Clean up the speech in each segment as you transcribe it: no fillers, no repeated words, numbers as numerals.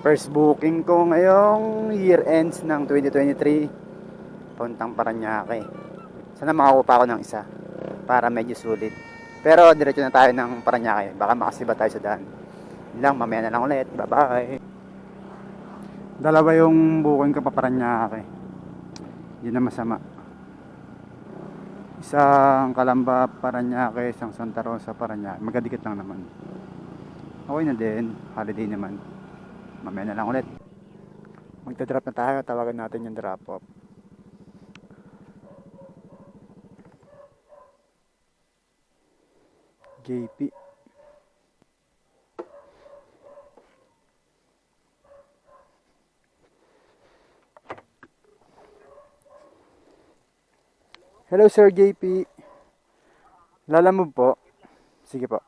First booking ko ngayong year ends ng 2023. Puntang Paranaque. Sana makakuha pa ako ng isa para medyo sulit. Pero diretso na tayo ng Paranaque. Baka makasiba tayo sa daan. Yun lang, mamaya na lang ulit. Bye bye. Dalawa yung booking ko pa Paranaque. Yun na masama. Isang Calamba Paranaque, isang Santa Rosa Paranaque. Magkadikit lang naman. Okay na din. Holiday naman. Mamaya na lang ulit. Magta-drop na tayo. Tawagan natin yung drop off. JP. Hello Sir JP. Lalamove po. Sige po.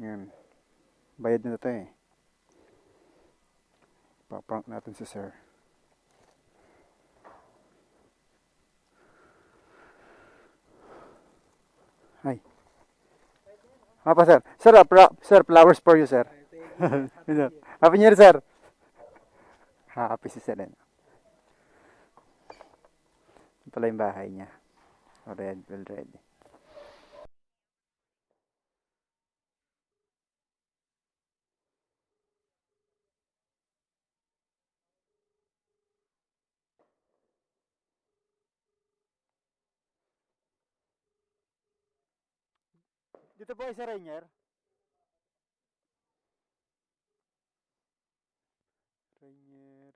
Yan. Bayad na ito eh. Pa-prank natin si Sir. Hi. Apa sir? Sir, sir, flowers for you sir. Happy New Year sir. Happy si Sir. Ito pala yung bahay niya. Red, well ready. Dito po sa Rainier. Rainier.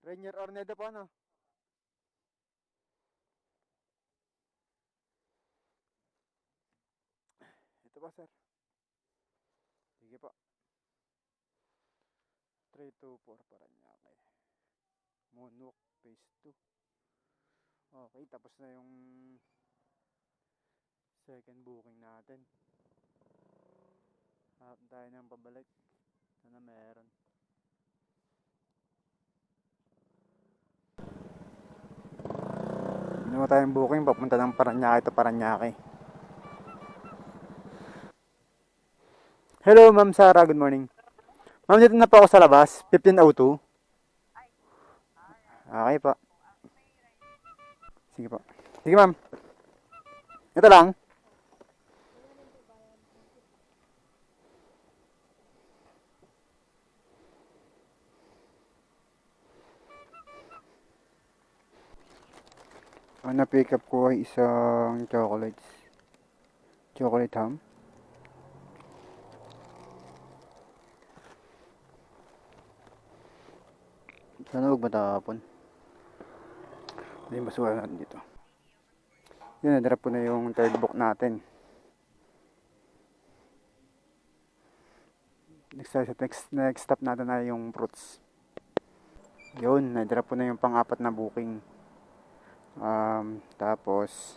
Rainier Ornedo po ano? Ito po sir. Sige po. 324 Paranaque. Moonwalk phase 2. Okay, tapos na yung second booking natin. Hanap tayo ng pabalik. Sana meron. Ginawa tayong booking papunta ng Paranaque to Paranaque. Hello Ma'am Sarah, good morning. Ma'am, dito na po ako sa labas, 15:02. Okay po. Sige po. Sige ma'am. Ito lang. Ang na-pick up ko ay isang chocolate ham. Sana huwag matapon. Hindi masuha natin dito. Yun, nadrap ko na yung third book natin. Next stop natin na yung fruits. Yun, nadrap ko na yung pang-apat na booking. Tapos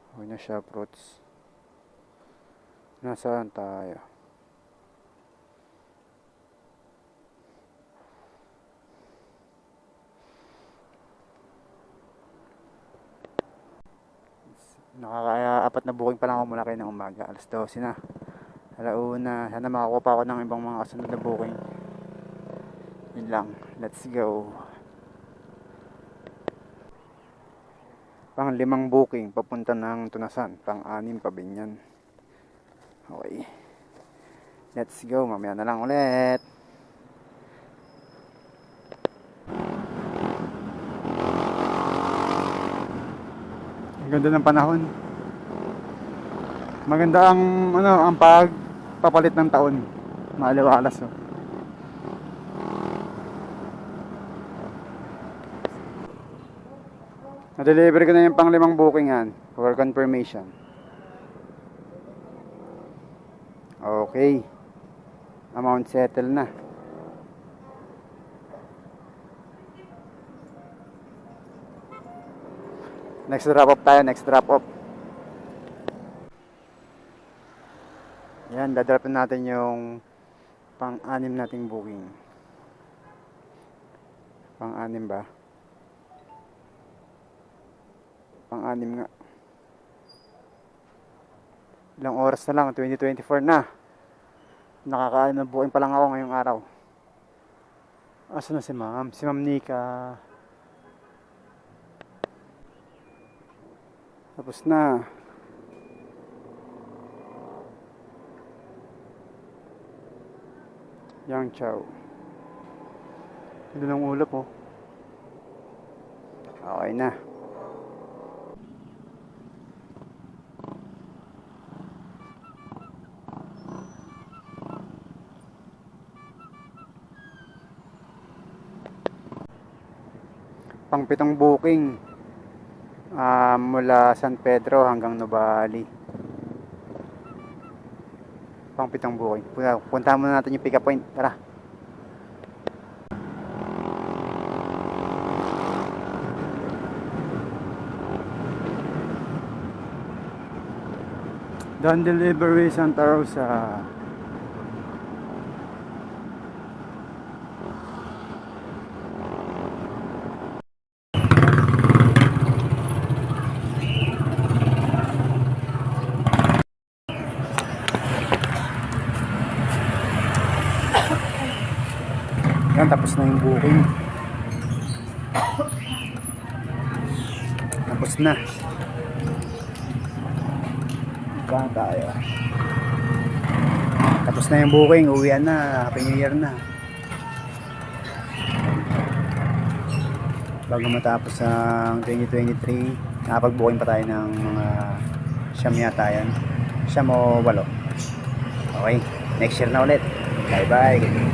okay na siya, fruits. Nasaan tayo? Nakaka-apat na booking pa lang ako mula kayo ng umaga. Alas 12 na. Alauna. Sana makakuha pa ako ng ibang mga kasunod na booking. Yun lang. Let's go. Pang 5 booking. Papunta ng Tunasan. Pang 6 pa Binyan. Okay. Let's go. Mamaya na lang ulit. Ang ganda ng panahon. Maganda ang pagpapalit ng taon. Maaliwalas oh. Na-deliver ko na yung pang 5 bookingan for confirmation. Okay. Amount settle na. Next drop off tayo, next drop off. Yan, dadrop natin yung pang-6 nating booking. Pang-6 ba? Pang-anim nga. Ilang oras na lang, 2024 na. Nakakaano na buuin pa lang ako ngayong araw. Asa na si ma'am? Si ma'am Nika. Tapos na. Yang Chow. Ito ng ulap oh. Okay na. Pang-pitong booking mula San Pedro hanggang Nuvali. Pang-pitong booking. Punta muna natin yung pick up point. Tara. Done delivery Santa Rosa. Yan, tapos na yung booking. Tapos na. Kaya tayo. Tapos na yung booking. Uwian na. Happy New Year na. Bago matapos ang 2023, nakapag-booking pa tayo ng mga siyam yata yan. Siyam o walo. Okay. Next year na ulit. Bye bye.